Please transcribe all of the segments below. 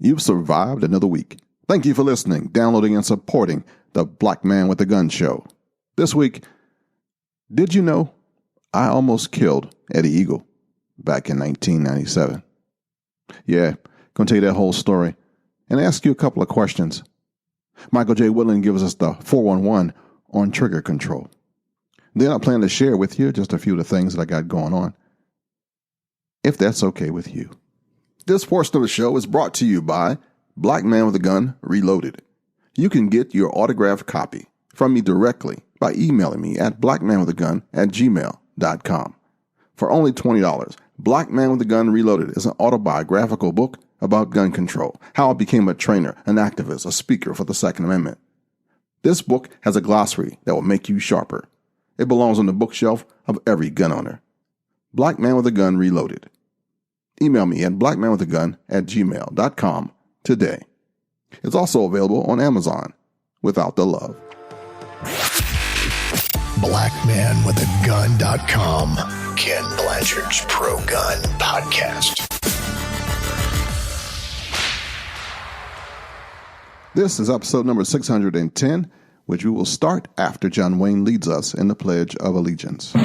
You've survived another week. Thank you for listening, downloading, and supporting the Black Man with a Gun show. This week, did you know I almost killed Eddie Eagle back in 1997? Yeah, going to tell you that whole story and ask you a couple of questions. Michael J. Woodland gives us the 411 on trigger control. Then I plan to share with you just a few of the things that I got going on, if that's okay with you. This portion of the show is brought to you by Black Man with a Gun Reloaded. You can get your autographed copy from me directly by emailing me at blackmanwithagun@gmail.com. For only $20, Black Man with a Gun Reloaded is an autobiographical book about gun control, how I became a trainer, an activist, a speaker for the Second Amendment. This book has a glossary that will make you sharper. It belongs on the bookshelf of every gun owner. Black Man with a Gun Reloaded. Email me at blackmanwithagun@gmail.com today. It's also available on Amazon without the love. Blackmanwithagun.com. Ken Blanchard's Pro Gun Podcast. This is episode number 610, which we will start after John Wayne leads us in the Pledge of Allegiance. I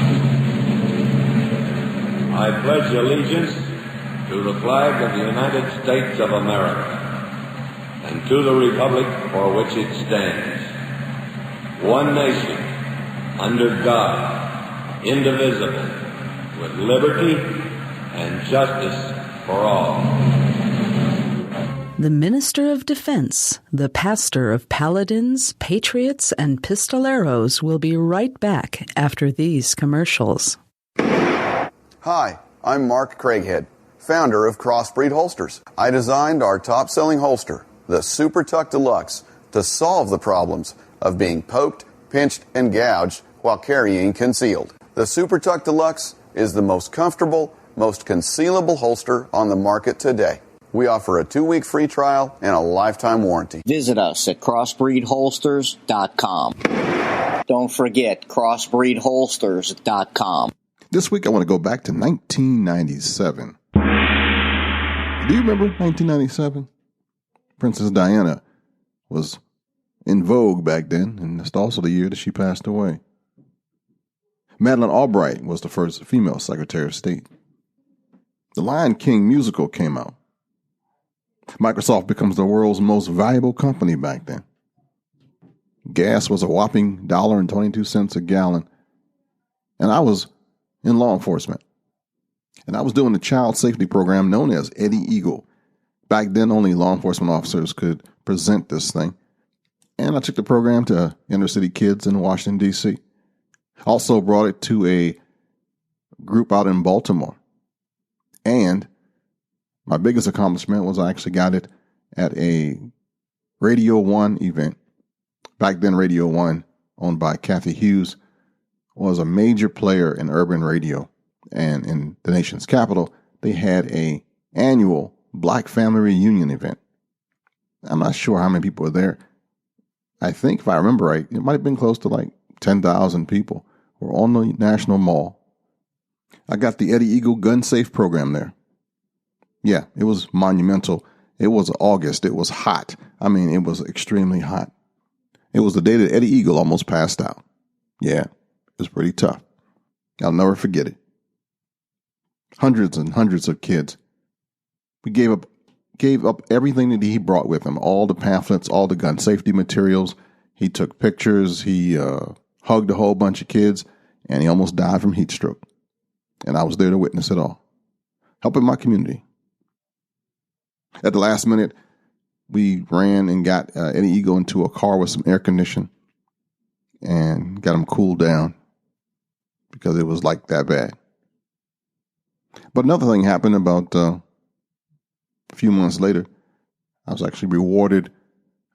pledge allegiance to the flag of the United States of America and to the republic for which it stands, one nation, under God, indivisible, with liberty and justice for all. The Minister of Defense, the pastor of paladins, patriots, and pistoleros will be right back after these commercials. Hi, I'm Mark Craighead, founder of Crossbreed Holsters. I designed our top-selling holster, the Super Tuck Deluxe, to solve the problems of being poked, pinched, and gouged while carrying concealed. The Super Tuck Deluxe is the most comfortable, most concealable holster on the market today. We offer a 2-week free trial and a lifetime warranty. Visit us at crossbreedholsters.com. Don't forget crossbreedholsters.com. This week I want to go back to 1997. Do you remember 1997? Princess Diana was in vogue back then, and it's also the year that she passed away. Madeleine Albright was the first female Secretary of State. The Lion King musical came out. Microsoft becomes the world's most valuable company back then. Gas was a whopping $1.22 a gallon. And I was in law enforcement. And I was doing the child safety program known as Eddie Eagle. Back then, only law enforcement officers could present this thing. And I took the program to inner city kids in Washington, D.C. Also brought it to a group out in Baltimore. And my biggest accomplishment was I actually got it at a Radio 1 event. Back then, Radio 1, owned by Kathy Hughes, was a major player in urban radio. And in the nation's capital, they had a annual Black Family Reunion event. I'm not sure how many people were there. I think, if I remember right, it might have been close to like 10,000 people were on the National Mall. I got the Eddie Eagle Gun Safe program there. Yeah, it was monumental. It was August. It was hot. I mean, it was extremely hot. It was the day that Eddie Eagle almost passed out. Yeah, it was pretty tough. I'll never forget it. Hundreds and hundreds of kids. We gave up everything that he brought with him, all the pamphlets, all the gun safety materials. He took pictures. He hugged a whole bunch of kids, and he almost died from heat stroke. And I was there to witness it all, helping my community. At the last minute, we ran and got Eddie Eagle into a car with some air conditioning and got him cooled down because it was like that bad. But another thing happened about a few months later. I was actually rewarded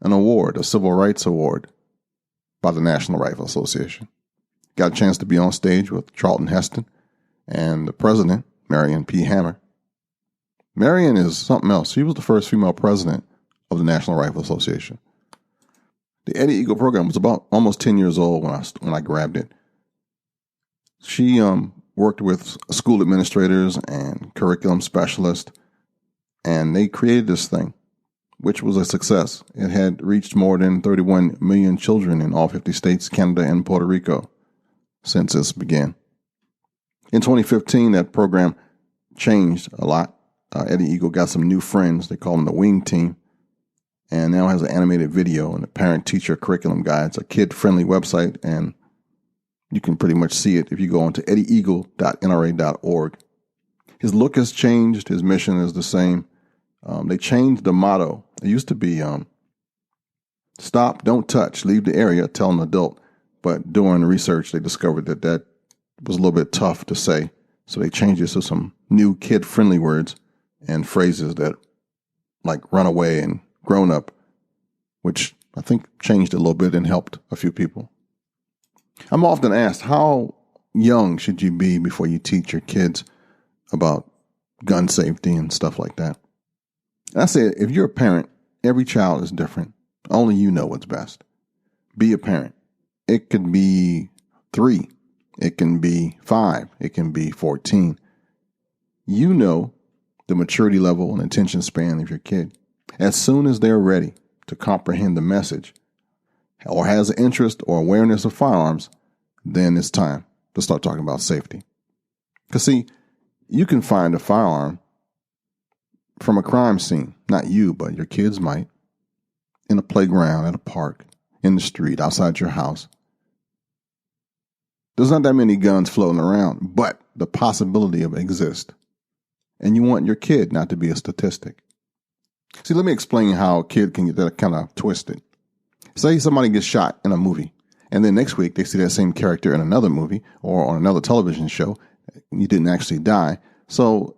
an award, a civil rights award, by the National Rifle Association. Got a chance to be on stage with Charlton Heston and the president, Marion P. Hammer. Marion is something else. She was the first female president of the National Rifle Association. The Eddie Eagle program was about almost 10 years old when I grabbed it. She worked with school administrators and curriculum specialists, and they created this thing. which was a success. It had reached more than 31 million children in all 50 states, Canada, and Puerto Rico since this began. In 2015, that program changed a lot. Eddie Eagle got some new friends. They call them the Wing Team, and now has an animated video and a parent-teacher curriculum guide. It's a kid-friendly website, and you can pretty much see it if you go onto eddieeagle.nra.org. His look has changed. His mission is the same. They changed the motto. It used to be stop, don't touch, leave the area, tell an adult. But during the research, they discovered that that was a little bit tough to say. So they changed it to some new kid-friendly words and phrases that like run away and grown up, which I think changed a little bit and helped a few people. I'm often asked, how young should you be before you teach your kids about gun safety and stuff like that? And I say, if you're a parent, every child is different. Only you know what's best. Be a parent. It could be 3. It can be 5. It can be 14. You know the maturity level and attention span of your kid. As soon as they're ready to comprehend the message or has an interest or awareness of firearms, then it's time to start talking about safety. Because see, you can find a firearm from a crime scene. Not you, but your kids might. In a playground, at a park, in the street, outside your house. There's not that many guns floating around, but the possibility of it exists. And you want your kid not to be a statistic. See, let me explain how a kid can get that kind of twisted. Say somebody gets shot in a movie, and then next week they see that same character in another movie or on another television show. You didn't actually die. So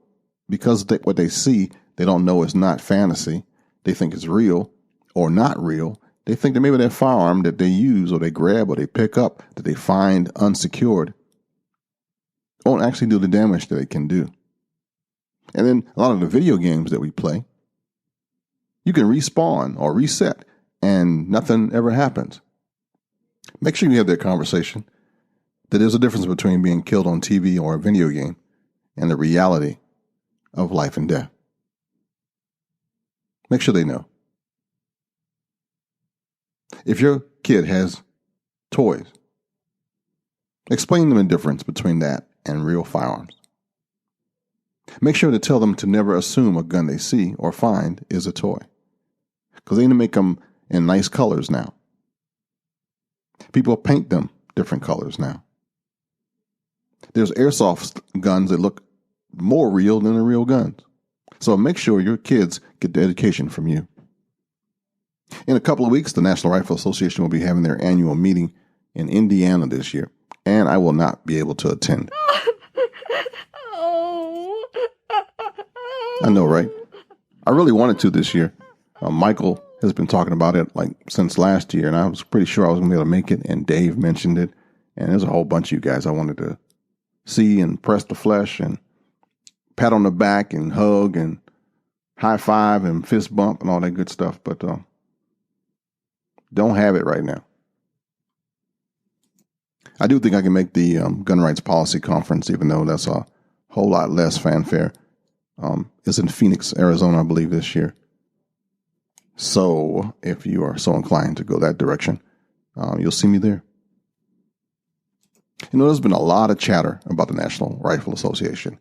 because what they see, they don't know it's not fantasy. They think it's real or not real. They think that maybe that firearm that they use or they grab or they pick up that they find unsecured won't actually do the damage that it can do. And then a lot of the video games that we play, you can respawn or reset and nothing ever happens. Make sure you have that conversation that there's a difference between being killed on TV or a video game and the reality of life and death. Make sure they know. If your kid has toys, explain them the difference between that and real firearms. Make sure to tell them to never assume a gun they see or find is a toy, because they need to make them in nice colors now. People paint them different colors now. There's airsoft guns that look more real than the real guns. So make sure your kids get the education from you. In a couple of weeks, the National Rifle Association will be having their annual meeting in Indiana this year, and I will not be able to attend. I know, right? I really wanted to this year. Michael has been talking about it like since last year, and I was pretty sure I was going to be able to make it, and Dave mentioned it, and there's a whole bunch of you guys I wanted to see and press the flesh and pat on the back and hug and high five and fist bump and all that good stuff, but don't have it right now. I do think I can make the Gun Rights Policy Conference, even though that's a whole lot less fanfare. It's in Phoenix, Arizona, I believe, this year. So if you are so inclined to go that direction, you'll see me there. You know, there's been a lot of chatter about the National Rifle Association.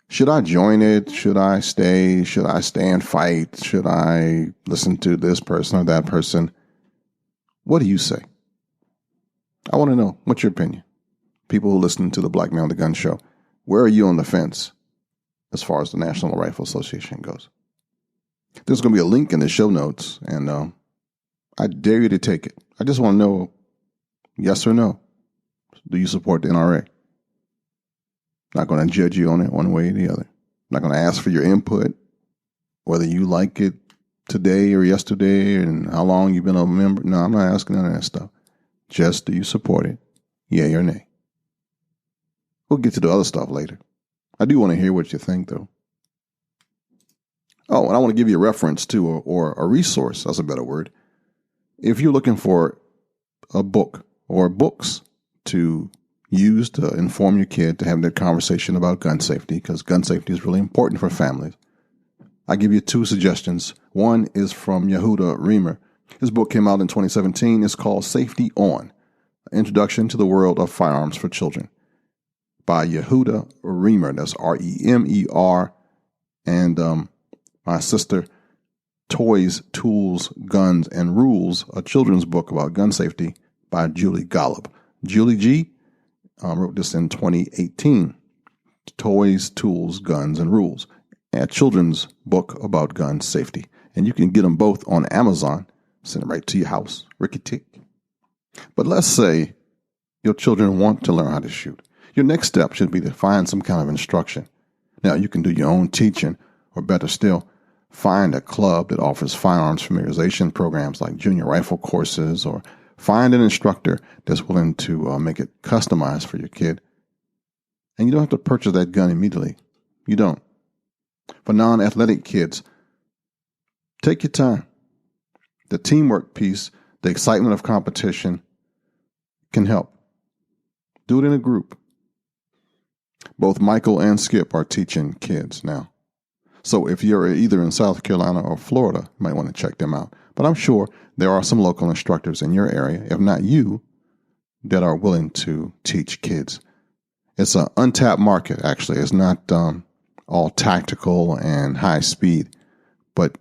Should I join it? Should I stay? Should I stay and fight? Should I listen to this person or that person? What do you say? I want to know. What's your opinion? People who listen to the Black Man with a Gun show, where are you on the fence as far as the National Rifle Association goes? There's going to be a link in the show notes, and I dare you to take it. I just want to know, yes or no. Do you support the NRA? Not going to judge you on it one way or the other. Not going to ask for your input, whether you like it today or yesterday and how long you've been a member. No, I'm not asking none of that stuff. Just do you support it? Yay or nay? We'll get to the other stuff later. I do want to hear what you think, though. Oh, and I want to give you a reference to, or a resource, that's a better word. If you're looking for a book or books to use to inform your kid to have that conversation about gun safety, because gun safety is really important for families, I give you two suggestions. One is from Yehuda Reimer. His book came out in 2017. It's called Safety On, Introduction to the World of Firearms for Children, by Yehuda Reimer. That's Remer. And my sister, Toys, Tools, Guns, and Rules, a children's book about gun safety by Julie Golub. Julie G. Wrote this in 2018. Toys, Tools, Guns, and Rules, a children's book about gun safety. And you can get them both on Amazon. Send it right to your house. Ricky Tick. But let's say your children want to learn how to shoot. Your next step should be to find some kind of instruction. Now, you can do your own teaching, or better still, find a club that offers firearms familiarization programs like junior rifle courses, or find an instructor that's willing to make it customized for your kid. And you don't have to purchase that gun immediately. You don't. For non-athletic kids, take your time. The teamwork piece, the excitement of competition can help. Do it in a group. Both Michael and Skip are teaching kids now. So if you're either in South Carolina or Florida, you might want to check them out. But I'm sure there are some local instructors in your area, if not you, that are willing to teach kids. It's an untapped market, actually. It's not all tactical and high speed, but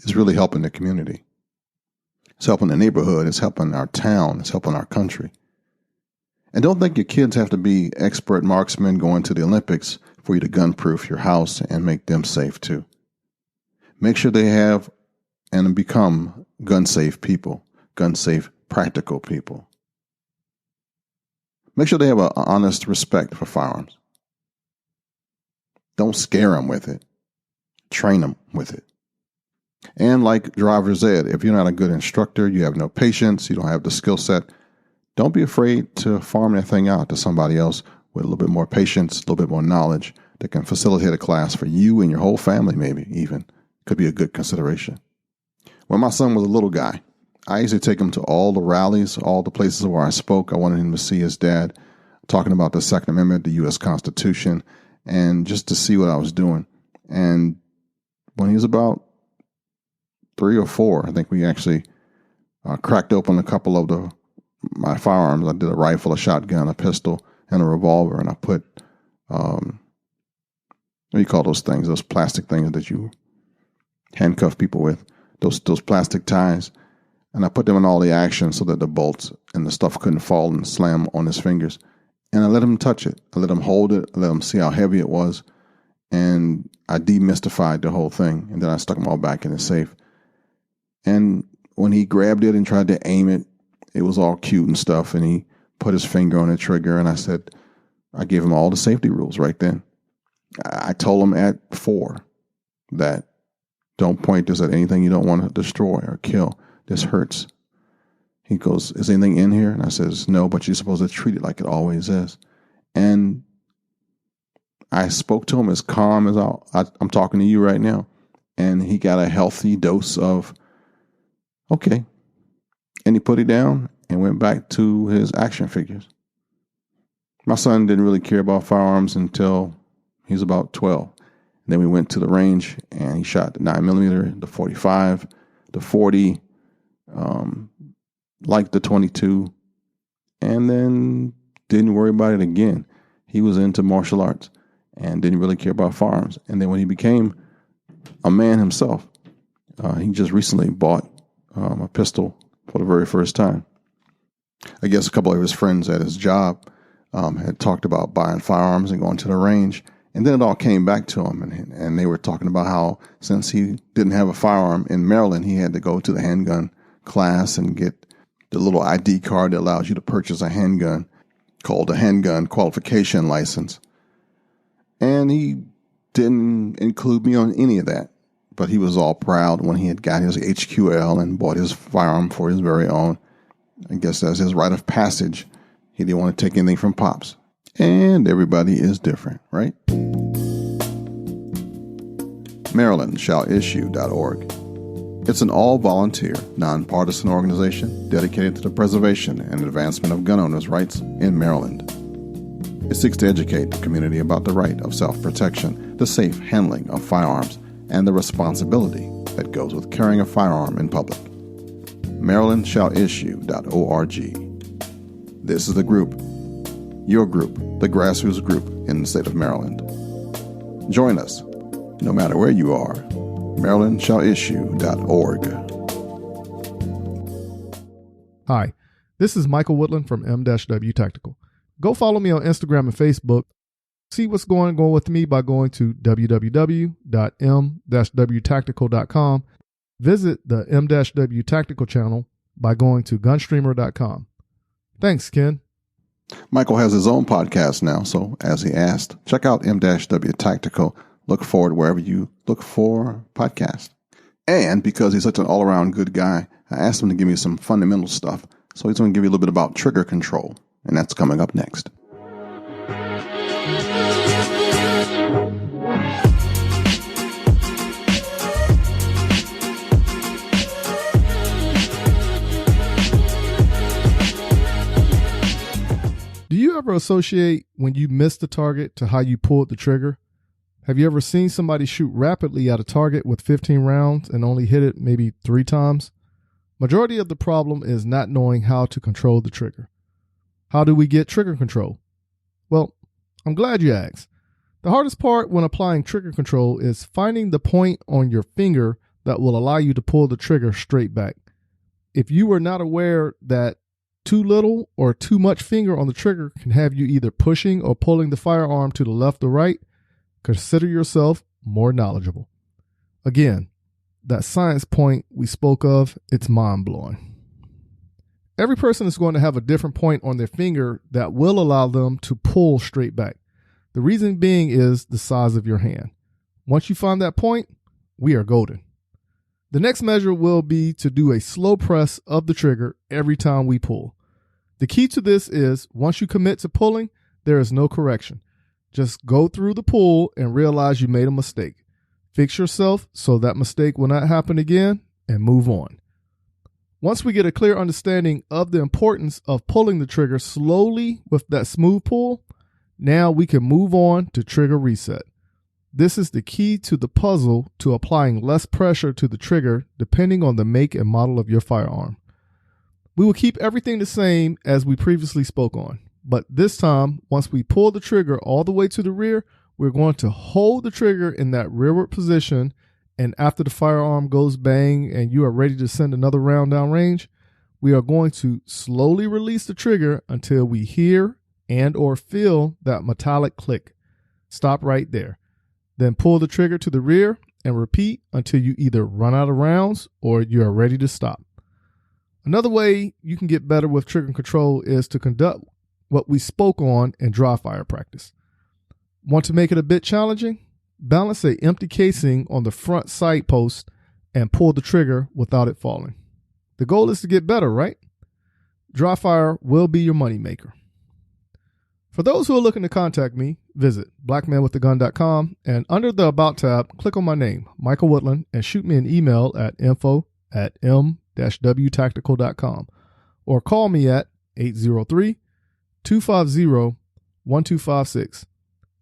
it's really helping the community. It's helping the neighborhood. It's helping our town. It's helping our country. And don't think your kids have to be expert marksmen going to the Olympics for you to gun-proof your house and make them safe too. Make sure they have and become gun-safe people, gun-safe practical people. Make sure they have an honest respect for firearms. Don't scare them with it. Train them with it. And like driver's ed, if you're not a good instructor, you have no patience, you don't have the skill set, don't be afraid to farm that thing out to somebody else with a little bit more patience, a little bit more knowledge that can facilitate a class for you and your whole family, maybe even. Could be a good consideration. When my son was a little guy, I used to take him to all the rallies, all the places where I spoke. I wanted him to see his dad talking about the Second Amendment, the U.S. Constitution, and just to see what I was doing. And when he was about 3 or 4, I think we actually cracked open a couple of my firearms. I did a rifle, a shotgun, a pistol, and a revolver, and I put, what do you call those things? Those plastic things that you handcuff people with, those plastic ties. And I put them in all the action so that the bolts and the stuff couldn't fall and slam on his fingers. And I let him touch it. I let him hold it. I let him see how heavy it was. And I demystified the whole thing. And then I stuck them all back in the safe. And when he grabbed it and tried to aim it, it was all cute and stuff. And he put his finger on the trigger. And I gave him all the safety rules right then. I told him at 4 that don't point this at anything you don't want to destroy or kill. This hurts. He goes, is anything in here? And I says, no, but you're supposed to treat it like it always is. And I spoke to him as calm as I'm talking to you right now. And he got a healthy dose of, okay. And he put it down and went back to his action figures. My son didn't really care about firearms until he was about 12. And then we went to the range and he shot the 9mm, the 45, the 40, like the 22, and then didn't worry about it again. He was into martial arts and didn't really care about firearms. And then when he became a man himself, he just recently bought a pistol for the very first time. I guess a couple of his friends at his job had talked about buying firearms and going to the range. And then it all came back to him, and they were talking about how since he didn't have a firearm in Maryland, he had to go to the handgun class and get the little ID card that allows you to purchase a handgun called a handgun qualification license. And he didn't include me on any of that, but he was all proud when he had got his HQL and bought his firearm for his very own. I guess that's his rite of passage. He didn't want to take anything from Pops. And everybody is different, right? MarylandShallIssue.org. It's an all-volunteer, nonpartisan organization dedicated to the preservation and advancement of gun owners' rights in Maryland. It seeks to educate the community about the right of self-protection, the safe handling of firearms, and the responsibility that goes with carrying a firearm in public. MarylandShallIssue.org. This is the group, your group, the grassroots group in the state of Maryland. Join us, no matter where you are. MarylandShallIssue.org. Hi, this is Michael Woodland from M-W Tactical. Go follow me on Instagram and Facebook. See what's going on with me by going to www.m-wtactical.com. Visit the M-W Tactical channel by going to gunstreamer.com. Thanks, Ken. Michael has his own podcast now, so as he asked, check out M-W Tactical. Look forward wherever you look for podcasts. And because he's such an all-around good guy, I asked him to give me some fundamental stuff. So he's going to give you a little bit about trigger control, and that's coming up next. Do you ever associate when you missed the target to how you pulled the trigger? Have you ever seen somebody shoot rapidly at a target with 15 rounds and only hit it maybe 3 times? Majority of the problem is not knowing how to control the trigger. How do we get trigger control? Well, I'm glad you asked. The hardest part when applying trigger control is finding the point on your finger that will allow you to pull the trigger straight back. If you were not aware that too little or too much finger on the trigger can have you either pushing or pulling the firearm to the left or right, consider yourself more knowledgeable. Again, that science point we spoke of, it's mind-blowing. Every person is going to have a different point on their finger that will allow them to pull straight back. The reason being is the size of your hand. Once you find that point, we are golden. The next measure will be to do a slow press of the trigger every time we pull. The key to this is once you commit to pulling, there is no correction. Just go through the pull and realize you made a mistake. Fix yourself so that mistake will not happen again and move on. Once we get a clear understanding of the importance of pulling the trigger slowly with that smooth pull, now we can move on to trigger reset. This is the key to the puzzle to applying less pressure to the trigger depending on the make and model of your firearm. We will keep everything the same as we previously spoke on, but this time, once we pull the trigger all the way to the rear, we're going to hold the trigger in that rearward position, and after the firearm goes bang and you are ready to send another round down range, we are going to slowly release the trigger until we hear and or feel that metallic click. Stop right there. Then pull the trigger to the rear and repeat until you either run out of rounds or you are ready to stop. Another way you can get better with trigger control is to conduct what we spoke on in dry fire practice. Want to make it a bit challenging? Balance an empty casing on the front sight post and pull the trigger without it falling. The goal is to get better, right? Dry fire will be your moneymaker. For those who are looking to contact me, visit blackmanwiththegun.com and under the About tab, click on my name, Michael Woodland, and shoot me an email at info@m-wtactical.com or call me at 803-250-1256.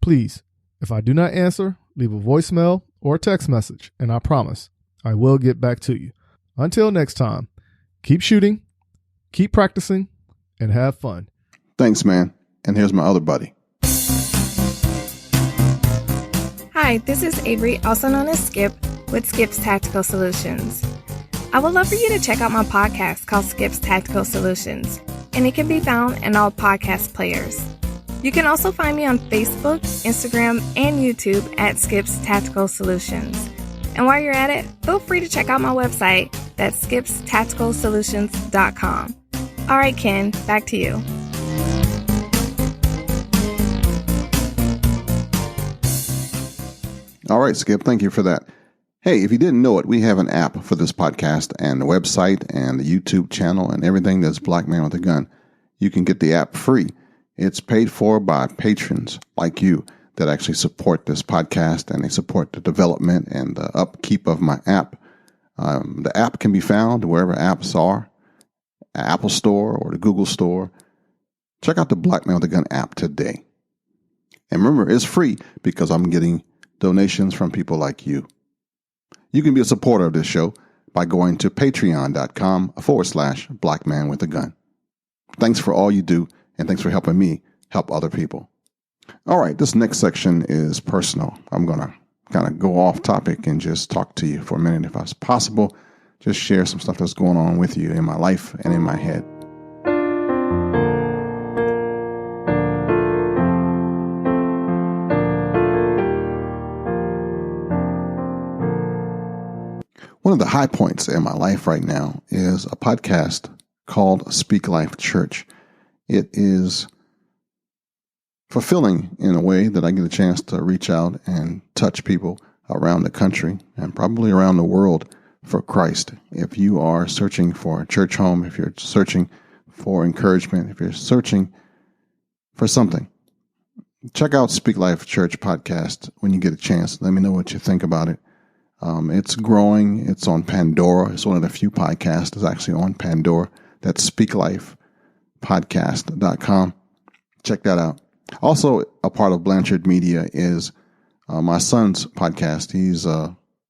Please, if I do not answer, leave a voicemail or a text message, and I promise I will get back to you. Until next time, keep shooting, keep practicing, and have fun. Thanks, man. And here's my other buddy. Hi, this is Avery, also known as Skip, with Skip's Tactical Solutions. I would love for you to check out my podcast called Skip's Tactical Solutions, and it can be found in all podcast players. You can also find me on Facebook, Instagram, and YouTube at Skip's Tactical Solutions. And while you're at it, feel free to check out my website, that's skipstacticalsolutions.com. All right, Ken, back to you. All right, Skip, thank you for that. Hey, if you didn't know it, we have an app for this podcast and the website and the YouTube channel and everything that's Black Man with a Gun. You can get the app free. It's paid for by patrons like you that actually support this podcast and they support the development and the upkeep of my app. The app can be found wherever apps are, Apple Store or the Google Store. Check out the Black Man with a Gun app today. And remember, it's free because I'm getting donations from people like you. You can be a supporter of this show by going to patreon.com/blackmanwithagun. Thanks for all you do, and thanks for helping me help other people. All right, this next section is personal. I'm going to kind of go off topic and just talk to you for a minute if it's possible. Just share some stuff that's going on with you in my life and in my head. One of the high points in my life right now is a podcast called Speak Life Church. It is fulfilling in a way that I get a chance to reach out and touch people around the country and probably around the world for Christ. If you are searching for a church home, if you're searching for encouragement, if you're searching for something, check out Speak Life Church podcast when you get a chance. Let me know what you think about it. It's growing. It's on Pandora. It's one of the few podcasts that's actually on Pandora. That's speaklifepodcast.com. Check that out. Also, a part of Blanchard Media is my son's podcast. He's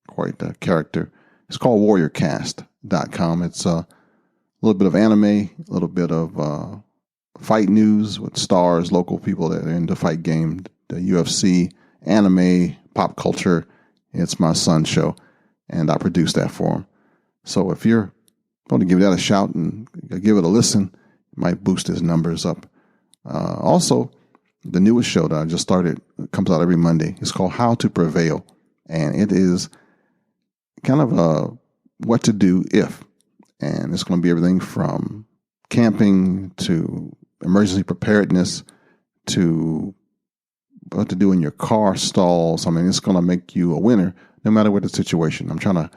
quite a character. It's called warriorcast.com. It's a little bit of anime, a little bit of fight news with stars, local people that are into fight game, the UFC, anime, pop culture. It's my son's show, and I produce that for him. So if you're going to give that a shout and give it a listen, it might boost his numbers up. Also, the newest show that I just started comes out every Monday. It's called How to Prevail, and it is kind of what to do if. And it's going to be everything from camping to emergency preparedness to what to do in your car stalls. I mean, it's going to make you a winner no matter what the situation. I'm trying to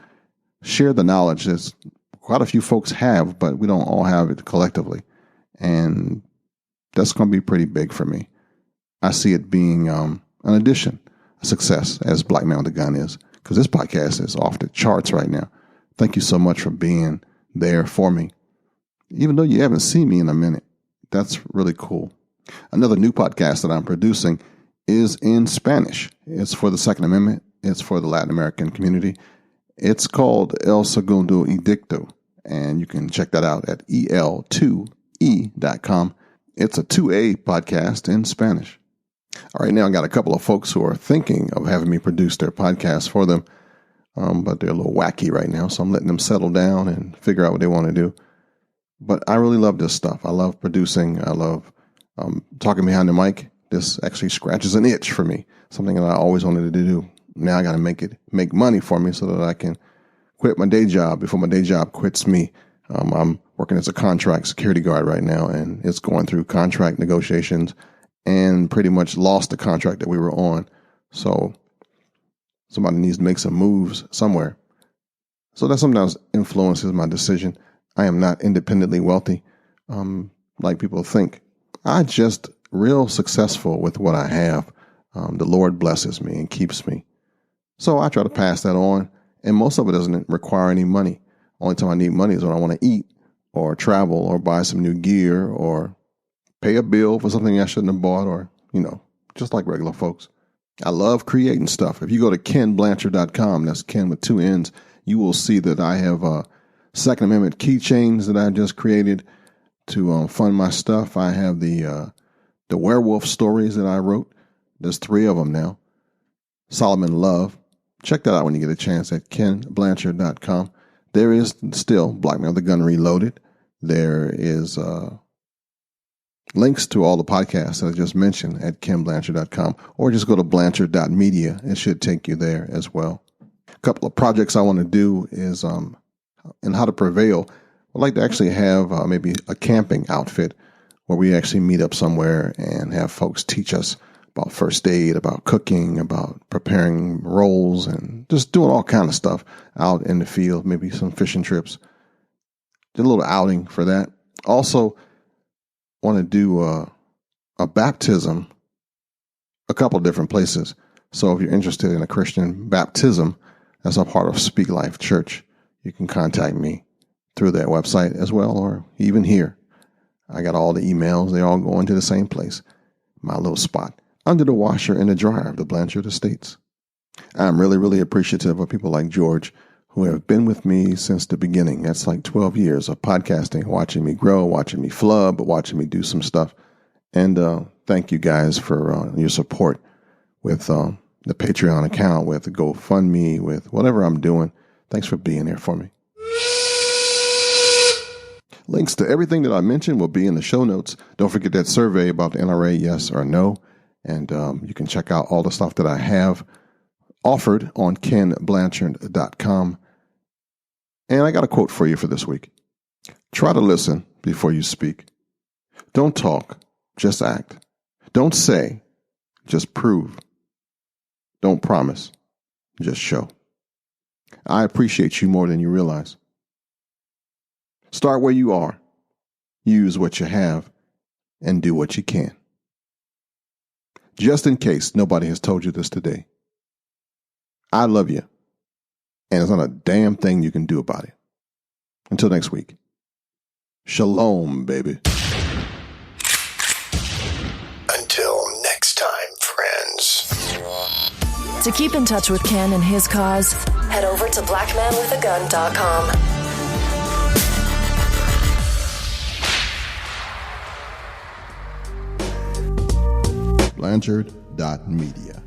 share the knowledge that quite a few folks have, but we don't all have it collectively. And that's going to be pretty big for me. I see it being an addition, a success, as Black Man with a Gun is, because this podcast is off the charts right now. Thank you so much for being there for me. Even though you haven't seen me in a minute, that's really cool. Another new podcast that I'm producing is in Spanish. It's for the Second Amendment. It's for the Latin American community. It's called El Segundo Edicto, and you can check that out at el2e.com. It's a 2A podcast in Spanish. All right, now I got a couple of folks who are thinking of having me produce their podcast for them, but they're a little wacky right now, so I'm letting them settle down and figure out what they want to do. But I really love this stuff. I love producing. I love talking behind the mic. This actually scratches an itch for me, something that I always wanted to do. Now I got to make money for me so that I can quit my day job before my day job quits me. I'm working as a contract security guard right now, and it's going through contract negotiations and pretty much lost the contract that we were on. So somebody needs to make some moves somewhere. So that sometimes influences my decision. I am not independently wealthy like people think. I just real successful with what I have. The Lord blesses me and keeps me. So I try to pass that on. And most of it doesn't require any money. Only time I need money is when I want to eat or travel or buy some new gear or pay a bill for something I shouldn't have bought or, just like regular folks. I love creating stuff. If you go to kenblanchard.com, that's Ken with 2 N's, you will see that I have Second Amendment keychains that I just created to fund my stuff. I have the werewolf stories that I wrote. There's 3 of them now. Solomon Love. Check that out when you get a chance at kenblanchard.com. There is still Black Man with a Gun Reloaded. There is links to all the podcasts that I just mentioned at kenblanchard.com, or just go to blanchard.media. It should take you there as well. A couple of projects I want to do is in How to Prevail. I'd like to actually have maybe a camping outfit where we actually meet up somewhere and have folks teach us about first aid, about cooking, about preparing rolls, and just doing all kind of stuff out in the field, maybe some fishing trips. Did a little outing for that. Also, want to do a baptism a couple of different places. So if you're interested in a Christian baptism, that's a part of Speak Life Church. You can contact me through that website as well, or even here. I got all the emails. They all go into the same place, my little spot, under the washer and the dryer of the Blanchard Estates. I'm really, really appreciative of people like George who have been with me since the beginning. That's like 12 years of podcasting, watching me grow, watching me flub, watching me do some stuff. And thank you guys for your support with the Patreon account, with the GoFundMe, with whatever I'm doing. Thanks for being here for me. Links to everything that I mentioned will be in the show notes. Don't forget that survey about the NRA, yes or no. And you can check out all the stuff that I have offered on kenblanchard.com. And I got a quote for you for this week. Try to listen before you speak. Don't talk, just act. Don't say, just prove. Don't promise, just show. I appreciate you more than you realize. Start where you are, use what you have, and do what you can. Just in case nobody has told you this today, I love you, and there's not a damn thing you can do about it. Until next week, shalom, baby. Until next time, friends. To keep in touch with Ken and his cause, head over to blackmanwithagun.com. Blanchard.media.